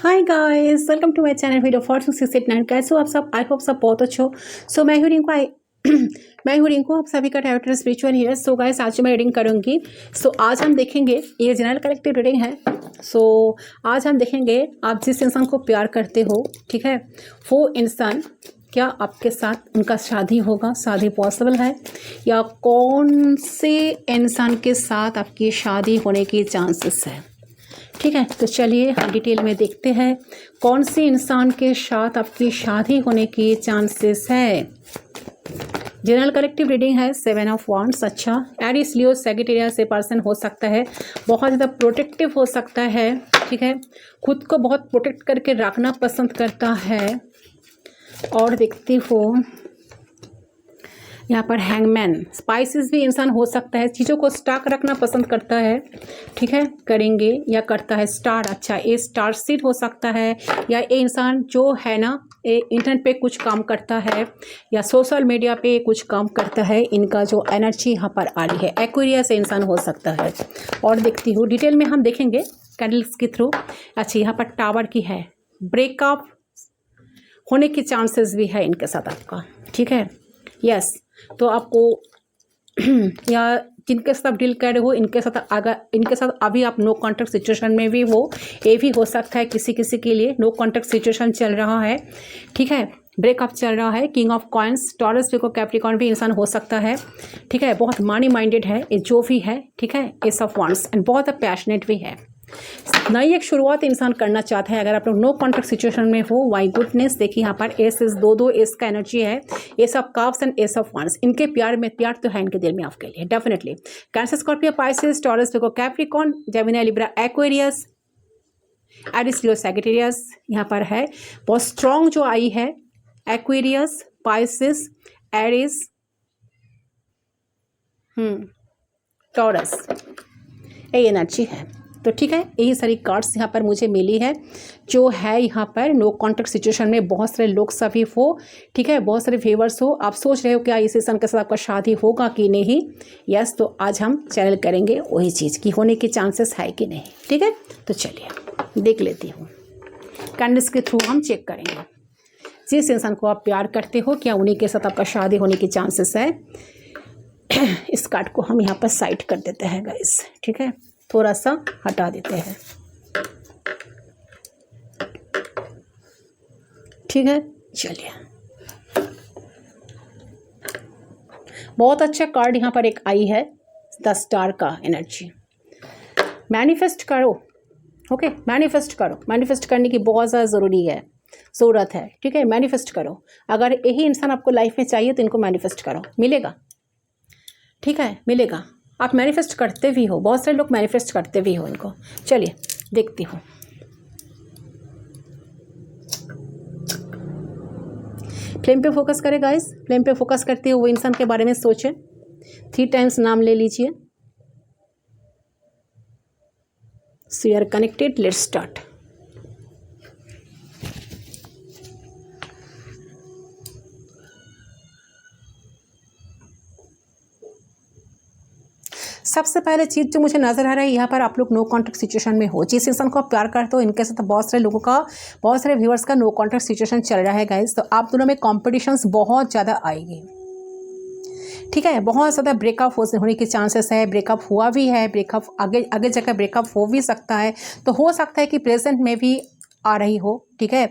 Hi guys, welcome to my channel video 4689। कैसे हो आप सब? आई होप सब बहुत अच्छे हो। सो मैं हूँ रिंकू मैं हूँ रिंकू, आप सभी का director spiritual here. So guys, आज मैं रीडिंग करूँगी। सो आज हम देखेंगे, ये जनरल कलेक्टिव रीडिंग है। सो आज हम देखेंगे आप जिस इंसान को प्यार करते हो, ठीक है, वो इंसान क्या आपके साथ उनका शादी होगा, शादी पॉसिबल है, या कौन से इंसान के साथ आपकी शादी होने की चांसेस है। ठीक है, तो चलिए हम डिटेल में देखते हैं कौन से इंसान के साथ आपकी शादी होने की चांसेस है। जनरल कलेक्टिव रीडिंग है 7 ऑफ वांड्स। अच्छा, एरिस लियो सैजिटेरियस से पर्सन हो सकता है, बहुत ज़्यादा प्रोटेक्टिव हो सकता है, ठीक है, खुद को बहुत प्रोटेक्ट करके रखना पसंद करता है। और देखती हो यहाँ पर हैंगमैन, स्पाइसेस भी इंसान हो सकता है, चीज़ों को स्टॉक रखना पसंद करता है, ठीक है, करेंगे या करता है। स्टार, अच्छा, ये स्टार सीड हो सकता है, या ये इंसान जो है ना, ये इंटरनेट पे कुछ काम करता है या सोशल मीडिया पे कुछ काम करता है। इनका जो एनर्जी यहाँ पर आ रही है, एक्वेरियस से इंसान हो सकता है। और देखती हूँ डिटेल में हम देखेंगे कैंडल्स के थ्रू। अच्छा, यहाँ पर टावर की है, ब्रेकअप होने की चांसेस भी है इनके साथ आपका, ठीक है, यस। तो आपको या जिनके साथ डील कर रहे हो, इनके साथ अभी आप नो कॉन्टैक्ट सिचुएशन में भी हो, ये भी हो सकता है। किसी किसी के लिए नो कॉन्टैक्ट सिचुएशन चल रहा है, ठीक है, ब्रेकअप चल रहा है। King of coins, taurus, Virgo, Capricorn भी इंसान हो सकता है, ठीक है, बहुत मनी माइंडेड है ये जो भी है, ठीक है, एस ऑफ वांड्स, एंड बहुत पैशनेट भी है। नई एक शुरुआत इंसान करना चाहता है। अगर आप लोग नो कॉन्टैक्ट सिचुएशन में हो, वाई गुडनेस, देखिए यहाँ पर एस दो एस का एनर्जी है, S of cups and S of wands. इनके प्यार में प्यार तो है इनके दिल में आपके लिए, definitely. Cancer, Scorpio, Pisces, Taurus, Virgo, Capricorn, Gemini, Libra, Aquarius, Aries, Leo, Sagittarius यहाँ पर है। बहुत स्ट्रॉन्ग जो आई है, एक्वेरियस, पाइसेस, एरिस, टॉरस, ये एनर्जी है। तो ठीक है, यही सारी कार्ड्स यहाँ पर मुझे मिली है जो है यहाँ पर नो कॉन्टैक्ट सिचुएशन में। बहुत सारे लोग सभी हो, ठीक है, बहुत सारे व्यूअर्स हो, आप सोच रहे हो क्या इस इंसान के साथ आपका शादी होगा कि नहीं। यस, तो आज हम चैनल करेंगे वही चीज़ की होने की चांसेस है कि नहीं, ठीक है। तो चलिए देख लेती हूँ, कैंडल्स के थ्रू हम चेक करेंगे जिस इंसान को आप प्यार करते हो, क्या उन्हीं के साथ आपका शादी होने की चांसेस है। इस कार्ड को हम यहाँ पर साइड कर देते हैं गाइस, ठीक है, थोड़ा सा हटा देते हैं, ठीक है। चलिए, बहुत अच्छा कार्ड यहाँ पर एक आई है, द स्टार का एनर्जी। मैनिफेस्ट करो, ओके, मैनिफेस्ट करो, मैनिफेस्ट करने की बहुत ज़्यादा ज़रूरत है, ठीक है, मैनिफेस्ट करो। अगर यही इंसान आपको लाइफ में चाहिए तो इनको मैनिफेस्ट करो, मिलेगा, ठीक है, मिलेगा। आप मैनिफेस्ट करते भी हो, बहुत सारे लोग मैनिफेस्ट करते भी हो इनको। चलिए देखती हूँ, फ्लेम पे फोकस करें गाइस, फ्लेम पे फोकस करते हुए वो इंसान के बारे में सोचें। 3 टाइम्स नाम ले लीजिए। So you are connected, let's start. सबसे पहले चीज़ जो मुझे नज़र आ रहा है, यहाँ पर आप लोग नो कॉन्टैक्ट सिचुएशन में हो। जिस इंसान को आप प्यार करते हो, इनके साथ बहुत सारे लोगों का, बहुत सारे व्यूअर्स का नो कॉन्टैक्ट सिचुएशन चल रहा है गाइस। तो आप दोनों में कॉम्पिटिशन्स बहुत ज़्यादा आएगी, ठीक है, बहुत ज़्यादा ब्रेकअप होने के चांसेस है। ब्रेकअप हुआ भी है, ब्रेकअप आगे जाकर ब्रेकअप हो भी सकता है। तो हो सकता है कि प्रेजेंट में भी आ रही हो, ठीक है।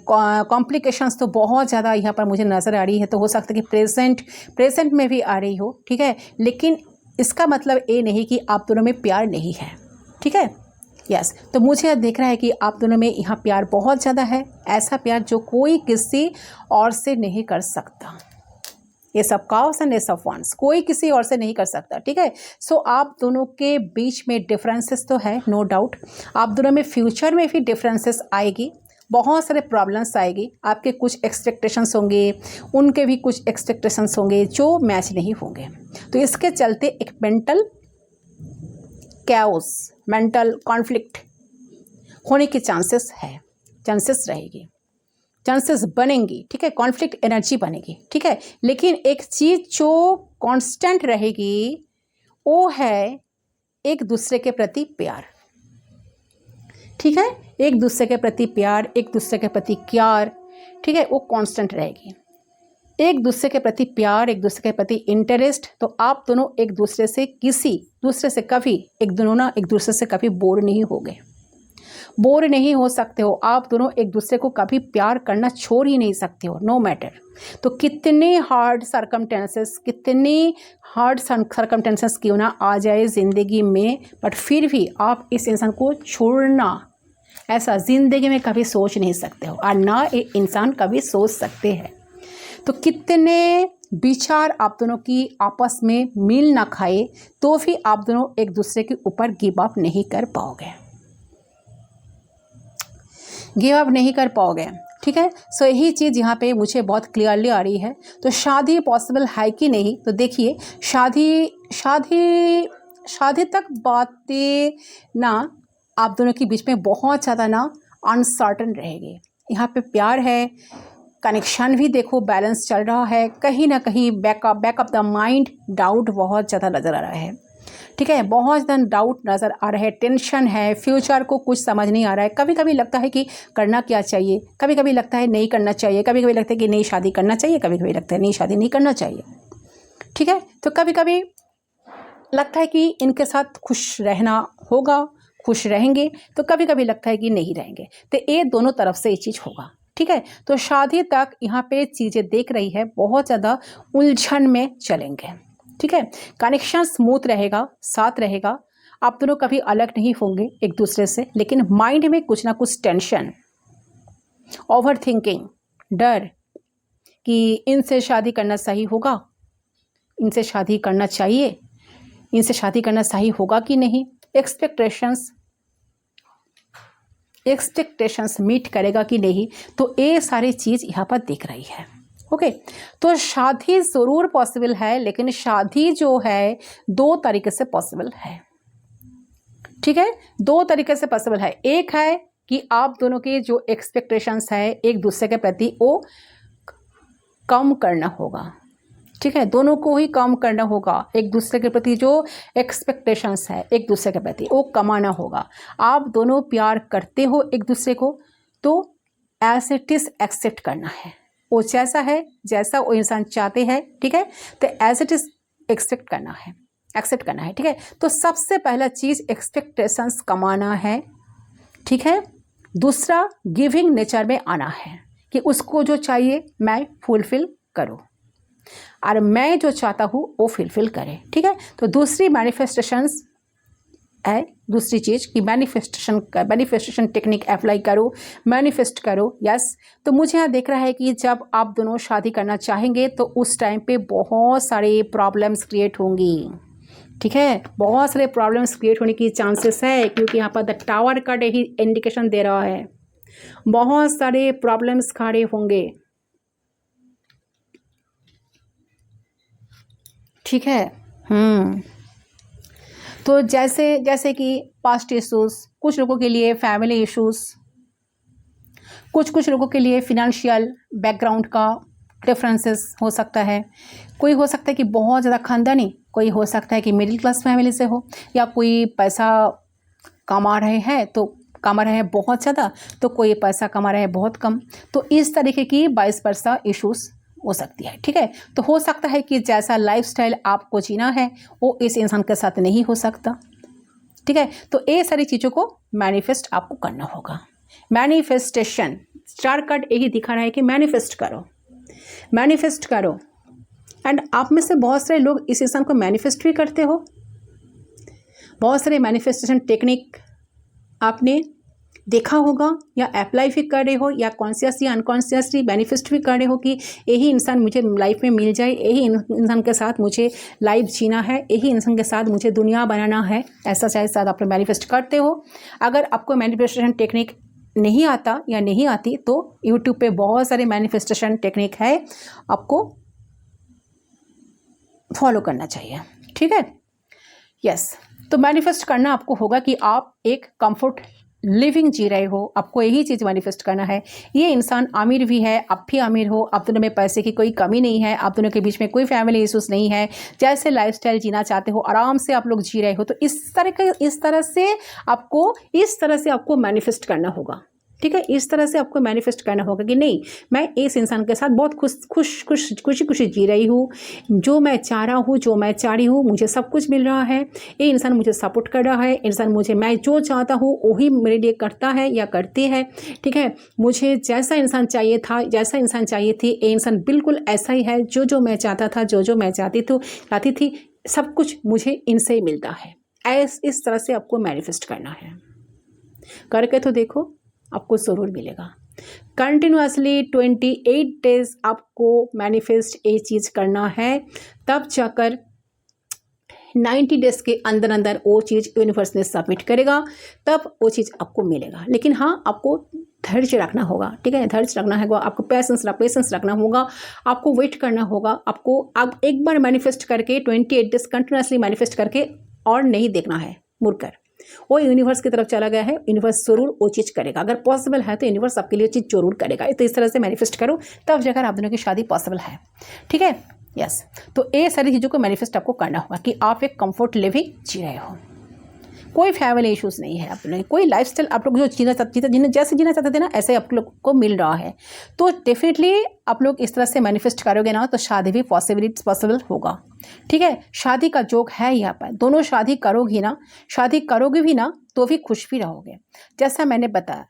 कॉम्प्लिकेशंस तो बहुत ज़्यादा यहाँ पर मुझे नज़र आ रही है। तो हो सकता है कि प्रेजेंट में भी आ रही हो, ठीक है, लेकिन इसका मतलब ये नहीं कि आप दोनों में प्यार नहीं है, ठीक है, यस। तो मुझे देख रहा है कि आप दोनों में यहाँ प्यार बहुत ज़्यादा है, ऐसा प्यार जो कोई किसी और से नहीं कर सकता। ये सब cows and S of wands, कोई किसी और से नहीं कर सकता, ठीक है। सो आप दोनों के बीच में डिफरेंसेस तो है, नो डाउट। आप दोनों में फ्यूचर में भी डिफरेंसेस आएगी, बहुत सारे प्रॉब्लम्स आएगी। आपके कुछ एक्सपेक्टेशंस होंगे, उनके भी कुछ एक्सपेक्टेशंस होंगे जो मैच नहीं होंगे। तो इसके चलते एक मेंटल कैओस, मेंटल कॉन्फ्लिक्ट होने की चांसेस रहेगी, चांसेस बनेंगी, ठीक है, कॉन्फ्लिक्ट एनर्जी बनेगी, ठीक है। लेकिन एक चीज़ जो कांस्टेंट रहेगी वो है एक दूसरे के प्रति प्यार, ठीक है, एक दूसरे के प्रति प्यार, एक दूसरे के प्रति क्यार, ठीक है, वो कांस्टेंट रहेगी। एक दूसरे के प्रति प्यार, एक दूसरे के प्रति इंटरेस्ट, तो आप दोनों एक दूसरे से कभी एक दूसरे से कभी बोर नहीं होगे, बोर नहीं हो सकते हो। आप दोनों एक दूसरे को कभी प्यार करना छोड़ ही नहीं सकते हो, नो मैटर। तो कितने हार्ड सरकमटेंसेस क्यों ना आ जाए ज़िंदगी में, बट फिर भी आप इस इंसान को छोड़ना ऐसा ज़िंदगी में कभी सोच नहीं सकते हो, और ना ये इंसान कभी सोच सकते हैं। तो कितने विचार आप दोनों की आपस में मिल ना खाए तो भी आप दोनों एक दूसरे के ऊपर गिव अप नहीं कर पाओगे, ठीक है। सो यही चीज़ यहाँ पे मुझे बहुत क्लियरली आ रही है। तो शादी पॉसिबल है कि नहीं, तो देखिए शादी तक बातें ना आप दोनों के बीच में बहुत ज़्यादा ना अनसर्टन रहेगी। यहाँ पे प्यार है, कनेक्शन भी देखो बैलेंस चल रहा है, कहीं ना कहीं back of the mind doubt बहुत ज़्यादा नज़र आ रहा है, ठीक है, बहुत ज़्यादा डाउट नज़र आ रहा है, टेंशन है, फ्यूचर को कुछ समझ नहीं आ रहा है। कभी कभी लगता है कि करना क्या चाहिए, कभी कभी लगता है नहीं करना चाहिए, कभी कभी लगता है कि नहीं शादी करना चाहिए, कभी कभी लगता है नहीं शादी नहीं करना चाहिए, ठीक है। तो कभी कभी लगता है कि इनके साथ खुश रहना होगा, खुश रहेंगे, तो कभी कभी लगता है कि नहीं रहेंगे। तो ये दोनों तरफ से ये चीज़ होगा, ठीक है। तो शादी तक यहाँ पे चीज़ें देख रही है, बहुत ज़्यादा उलझन में चलेंगे, ठीक है। कनेक्शन स्मूथ रहेगा, साथ रहेगा, आप दोनों कभी अलग नहीं होंगे एक दूसरे से, लेकिन माइंड में कुछ ना कुछ टेंशन, ओवर थिंकिंग, डर कि इनसे शादी करना सही होगा, इनसे शादी करना चाहिए, इनसे शादी करना सही होगा कि नहीं, एक्सपेक्टेशंस मीट करेगा कि नहीं। तो ये सारी चीज़ यहाँ पर दिख रही है, ओके। तो शादी ज़रूर पॉसिबल है, लेकिन शादी जो है दो तरीके से पॉसिबल है, ठीक है, दो तरीके से पॉसिबल है। एक है कि आप दोनों के जो एक्सपेक्टेशंस है एक दूसरे के प्रति वो कम करना होगा, ठीक है, दोनों को ही कम करना होगा। एक दूसरे के प्रति जो एक्सपेक्टेशंस है एक दूसरे के प्रति वो कमाना होगा। आप दोनों प्यार करते हो एक दूसरे को, तो एज इट इज़ एक्सेप्ट करना है, वो जैसा है, जैसा वो इंसान चाहते हैं, ठीक है, तो एज इट इज़ एक्सेप्ट करना है, ठीक है। तो सबसे पहला चीज़ एक्सपेक्टेशंस कमाना है, ठीक है। दूसरा गिविंग नेचर में आना है कि उसको जो चाहिए मैं फुलफिल करूँ और मैं जो चाहता हूँ वो फुलफिल करे, ठीक है। तो दूसरी मैनिफेस्टेशंस है, दूसरी चीज़ कि मैनिफेस्टेशन टेक्निक अप्लाई करो, मैनिफेस्ट करो, यस। तो मुझे यहाँ देख रहा है कि जब आप दोनों शादी करना चाहेंगे तो उस टाइम पे बहुत सारे प्रॉब्लम्स क्रिएट होंगी, ठीक है, बहुत सारे प्रॉब्लम्स क्रिएट होने की चांसेस है, क्योंकि यहाँ पर द टावर का यही इंडिकेशन दे रहा है, बहुत सारे प्रॉब्लम्स खड़े होंगे, ठीक है। तो जैसे कि पास्ट इश्यूज़, कुछ लोगों के लिए फैमिली इश्यूज़, कुछ लोगों के लिए फिनेंशियल बैकग्राउंड का डिफरेंसेस हो सकता है। कोई हो सकता है कि बहुत ज़्यादा खानदानी, कोई हो सकता है कि मिडिल क्लास फैमिली से हो, या कोई पैसा कमा रहे हैं बहुत ज़्यादा, तो कोई पैसा कमा रहे हैं बहुत कम। तो इस तरीके की 22% इश्यूज़ हो सकती है, ठीक है। तो हो सकता है कि जैसा लाइफस्टाइल आपको जीना है वो इस इंसान के साथ नहीं हो सकता, ठीक है। तो ये सारी चीज़ों को मैनिफेस्ट आपको करना होगा। मैनिफेस्टेशन स्टार कार्ड यही दिखा रहा है कि मैनिफेस्ट करो। एंड आप में से बहुत सारे लोग इस इंसान को मैनिफेस्ट भी करते हो। बहुत सारे मैनिफेस्टेशन टेक्निक आपने देखा होगा या अप्लाई भी कर रहे हो, या कॉन्शियसली अनकॉन्शियसली मैनिफेस्ट भी कर रहे हो कि यही इंसान मुझे लाइफ में मिल जाए, यही इंसान के साथ मुझे लाइफ जीना है, यही इंसान के साथ मुझे दुनिया बनाना है, ऐसा शायद आप मैनिफेस्ट करते हो। अगर आपको मैनिफेस्टेशन टेक्निक नहीं आता या नहीं आती तो यूट्यूब पे बहुत सारे मैनिफेस्टेशन टेक्निक है, आपको फॉलो करना चाहिए, ठीक है, यस। तो मैनिफेस्ट करना आपको होगा कि आप एक कंफर्ट लिविंग जी रहे हो, आपको यही चीज़ मैनिफेस्ट करना है। ये इंसान अमीर भी है, आप भी अमीर हो, आप दोनों में पैसे की कोई कमी नहीं है, आप दोनों के बीच में कोई फैमिली इश्यूज नहीं है। जैसे लाइफस्टाइल जीना चाहते हो आराम से आप लोग जी रहे हो, तो इस तरह से आपको मैनिफेस्ट करना होगा। ठीक है, इस तरह से आपको मैनिफेस्ट करना होगा कि नहीं, मैं इस इंसान के साथ बहुत खुशी जी रही हूँ, जो मैं चाह रहा हूँ, जो मैं चाह रही हूँ, मुझे सब कुछ मिल रहा है, ये इंसान मुझे सपोर्ट कर रहा है, इंसान मैं जो चाहता हूँ वही मेरे लिए करता है या करती है। ठीक है, मुझे जैसा इंसान चाहिए था, जैसा इंसान चाहिए थी, ये इंसान बिल्कुल ऐसा ही है, जो मैं चाहता था, जो मैं चाहती थी, सब कुछ मुझे इनसे ही मिलता है। इस तरह से आपको मैनिफेस्ट करना है। करके तो देखो, आपको ज़रूर मिलेगा। कंटिन्यूसली 28 डेज आपको मैनिफेस्ट ये चीज़ करना है, तब जाकर 90 डेज के अंदर अंदर वो चीज़ यूनिवर्स ने सबमिट करेगा, तब वो चीज़ आपको मिलेगा। लेकिन हाँ, आपको धैर्य रखना होगा। ठीक है, धैर्य रखना है, आपको पेशेंस रखना होगा, आपको वेट करना होगा। आप एक बार मैनिफेस्ट करके 28 डेज कंटिन्यूसली मैनिफेस्ट करके और नहीं देखना है मुड़कर, वो यूनिवर्स की तरफ चला गया है, यूनिवर्स जरूर वो चीज़ करेगा। अगर पॉसिबल है तो यूनिवर्स आपके लिए चीज़ जरूर करेगा। तो इस तरह से मैनिफेस्ट करो, तब जाकर आप दोनों की शादी पॉसिबल है। ठीक है, यस। तो ये सारी चीज़ों को मैनिफेस्ट आपको करना होगा कि आप एक कंफर्ट लिविंग जी रहे हो, कोई फैमिली इश्यूज़ नहीं है, आप लोग कोई लाइफस्टाइल आप लोग जो जैसे जीना चाहते थे ना, ऐसे आप लोग को मिल रहा है। तो डेफिनेटली आप लोग इस तरह से मैनिफेस्ट करोगे ना, तो शादी भी पॉसिबल होगा। ठीक है, शादी का जोग है यहाँ पर, दोनों शादी करोगे भी ना तो भी खुश भी रहोगे। जैसा मैंने बताया,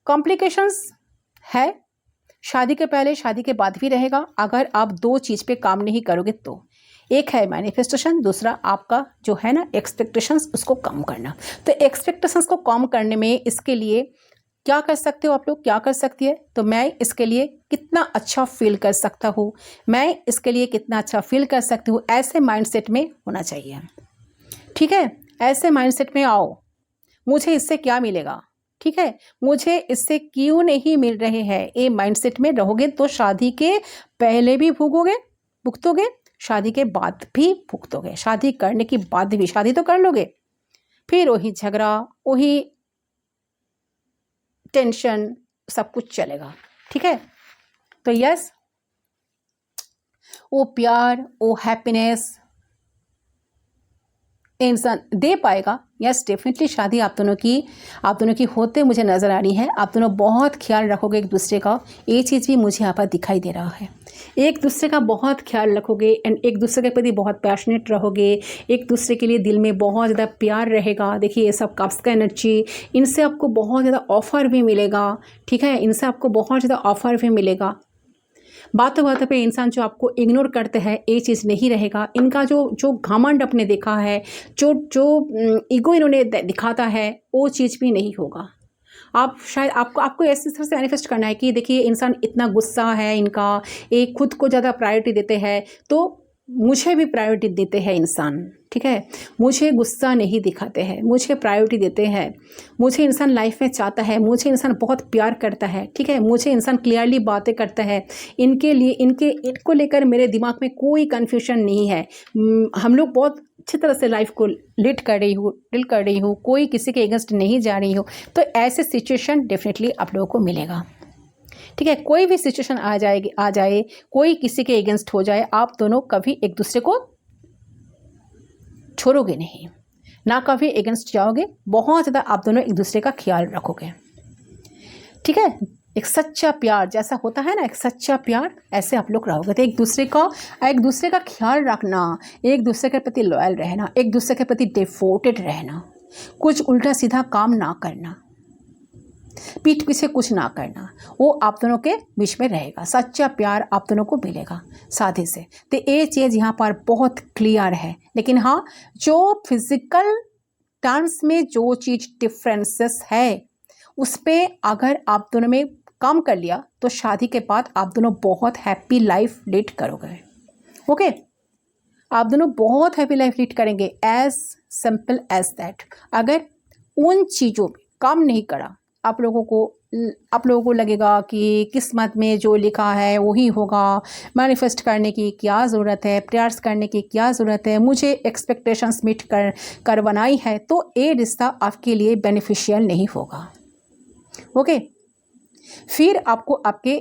कॉम्प्लिकेशंस है, शादी के पहले शादी के बाद भी रहेगा, अगर आप दो चीज़ पे काम नहीं करोगे तो। एक है मैनिफेस्टेशन, दूसरा आपका जो है ना एक्सपेक्टेशंस, उसको कम करना। तो एक्सपेक्टेशंस को कम करने में इसके लिए क्या कर सकते हो आप लोग, क्या कर सकती है, तो मैं इसके लिए कितना अच्छा फील कर सकता हूँ, मैं इसके लिए कितना अच्छा फील कर सकती हूँ, ऐसे माइंडसेट में होना चाहिए। ठीक है, ऐसे माइंडसेट में आओ, मुझे इससे क्या मिलेगा, ठीक है, मुझे इससे क्यों नहीं मिल रहे हैं, ये माइंडसेट में रहोगे तो शादी के पहले भी भुगतोगे, शादी के बाद भी भुगतोगे, शादी करने के बाद भी, शादी तो कर लोगे, फिर वही झगड़ा, वही टेंशन, सब कुछ चलेगा। ठीक है, तो यस, वो प्यार, वो हैप्पीनेस इंसान दे पाएगा। यस, डेफिनेटली शादी आप दोनों की होते मुझे नज़र आ रही है। आप दोनों बहुत ख्याल रखोगे एक दूसरे का, ये चीज़ भी मुझे यहाँ पर दिखाई दे रहा है। एक दूसरे का बहुत ख्याल रखोगे एंड एक दूसरे के प्रति बहुत पैशनेट रहोगे, एक दूसरे के लिए दिल में बहुत ज़्यादा प्यार रहेगा। देखिए, ये सब कप्स का एनर्जी, इनसे आपको बहुत ज़्यादा ऑफर भी मिलेगा। ठीक है, इनसे आपको बहुत ज़्यादा ऑफर भी मिलेगा। बातों पे इंसान जो आपको इग्नोर करते हैं, ये चीज़ नहीं रहेगा। इनका जो घमंड आपने देखा है, जो ईगो इन्होंने दिखाता है, वो चीज़ भी नहीं होगा। आप शायद आपको ऐसी तरह से मैनिफेस्ट करना है कि देखिए, इंसान इतना गुस्सा है इनका, ये खुद को ज़्यादा प्रायोरिटी देते हैं, तो मुझे भी प्रायोरिटी देते हैं इंसान। ठीक है, मुझे गुस्सा नहीं दिखाते हैं, मुझे प्रायोरिटी देते हैं, मुझे इंसान लाइफ में चाहता है, मुझे इंसान बहुत प्यार करता है। ठीक है, मुझे इंसान क्लियरली बातें करता है, इनको लेकर मेरे दिमाग में कोई कन्फ्यूजन नहीं है। हम लोग बहुत अच्छी तरह से लाइफ को डील कर रही हूँ, कोई किसी के अगेंस्ट नहीं जा रही हूँ। तो ऐसे सिचुएशन डेफिनेटली आप लोगों को मिलेगा। ठीक है, कोई भी सिचुएशन आ जाए, कोई किसी के अगेंस्ट हो जाए, आप दोनों कभी एक दूसरे को छोड़ोगे नहीं, ना कभी अगेंस्ट जाओगे, बहुत ज़्यादा आप दोनों एक दूसरे का ख्याल रखोगे। ठीक है, एक सच्चा प्यार जैसा होता है ना, एक सच्चा प्यार, ऐसे आप लोग रहोगे। तो एक दूसरे का ख्याल रखना, एक दूसरे के प्रति लॉयल रहना, एक दूसरे के प्रति डिवोटेड रहना, कुछ उल्टा सीधा काम ना करना, पीठ पीछे कुछ ना करना, वो आप दोनों के बीच में रहेगा। सच्चा प्यार आप दोनों को मिलेगा शादी से। तो ये चीज़ यहाँ पर बहुत क्लियर है। लेकिन हाँ, जो फिजिकल टर्म्स में जो चीज़ डिफरेंसेस है, उस पर अगर आप दोनों में काम कर लिया, तो शादी के बाद आप दोनों बहुत हैप्पी लाइफ लीड करोगे। ओके, आप दोनों बहुत हैप्पी लाइफ लीड करेंगे, एज सिंपल एज दैट। अगर उन चीज़ों पे काम नहीं करा, आप लोगों को आप लोगों को लगेगा कि किस्मत में जो लिखा है वही होगा, मैनिफेस्ट करने की क्या ज़रूरत है, प्रेयर्स करने की क्या ज़रूरत है, मुझे एक्सपेक्टेशंस मीट कर बनाई है, तो ये रिश्ता आपके लिए बेनिफिशियल नहीं होगा। ओके, फिर आपको आपके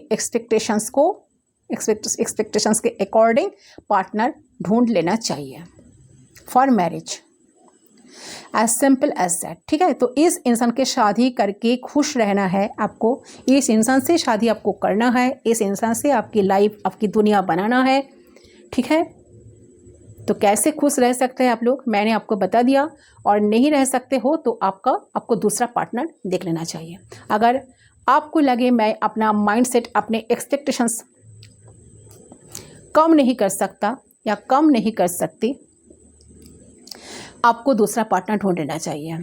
एक्सपेक्टेशंस के अकॉर्डिंग पार्टनर ढूंढ लेना चाहिए for marriage, as simple as that. ठीक है, तो इस इंसान के शादी करके खुश रहना है आपको, इस इंसान से शादी आपको करना है, इस इंसान से आपकी लाइफ, आपकी दुनिया बनाना है। ठीक है, तो कैसे खुश रह सकते हैं आप लोग, मैंने आपको बता दिया। और नहीं रह सकते हो तो आपको दूसरा पार्टनर देख लेना चाहिए। अगर आपको लगे मैं अपना माइंडसेट, अपने एक्सपेक्टेशंस कम नहीं कर सकता या कम नहीं कर सकती, आपको दूसरा पार्टनर ढूंढ लेना चाहिए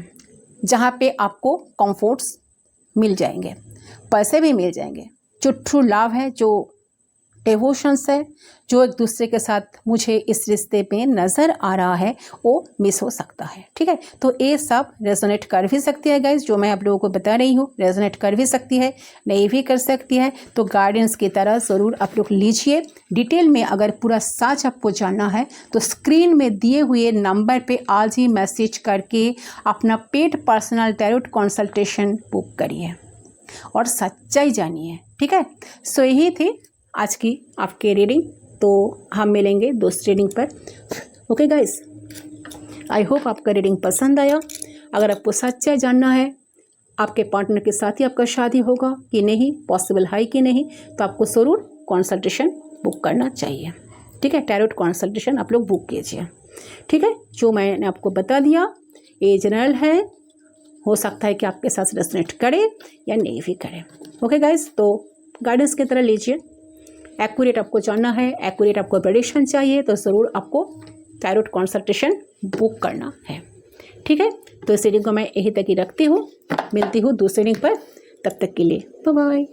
जहाँ पे आपको कंफर्ट्स मिल जाएंगे, पैसे भी मिल जाएंगे, जो ट्रू लव है, जो डिवोशंस है, जो एक दूसरे के साथ मुझे इस रिश्ते में नज़र आ रहा है, वो मिस हो सकता है। ठीक है, तो ये सब रेजोनेट कर भी सकती है गाइज, जो मैं आप लोगों को बता रही हूँ, रेजोनेट कर भी सकती है, नहीं भी कर सकती है। तो गाइडेंस की तरह ज़रूर आप लोग लीजिए। डिटेल में अगर पूरा सच आपको जानना है तो स्क्रीन में दिए हुए नंबर पे आज ही मैसेज करके अपना paid personal tarot consultation book करिए और सच्चाई जानिए। ठीक है, सो यही थी आज की आपके रीडिंग। तो हम मिलेंगे दूसरी रीडिंग पर। ओके गाइस, आई होप आपका रीडिंग पसंद आया। अगर आपको सच्चाई जानना है, आपके पार्टनर के साथ ही आपका शादी होगा कि नहीं, पॉसिबल है कि नहीं, तो आपको ज़रूर कंसल्टेशन बुक करना चाहिए। ठीक है, टैरोट कंसल्टेशन आप लोग बुक कीजिए। ठीक है, जो मैंने आपको बता दिया ये जनरल है, हो सकता है कि आपके साथ रेजोनेट करे या नहीं भी करे। ओके गाइस, तो गाइडेंस की तरह लीजिए। एक्यूरेट आपको जानना है, एक्यूरेट आपको प्रेडिक्शन चाहिए, तो ज़रूर आपको टैरोट कंसल्टेशन बुक करना है। ठीक है, तो इस रीडिंग को मैं यहीं तक ही रखती हूँ, मिलती हूँ दूसरी रीडिंग पर। तब तक के लिए बाय बाय।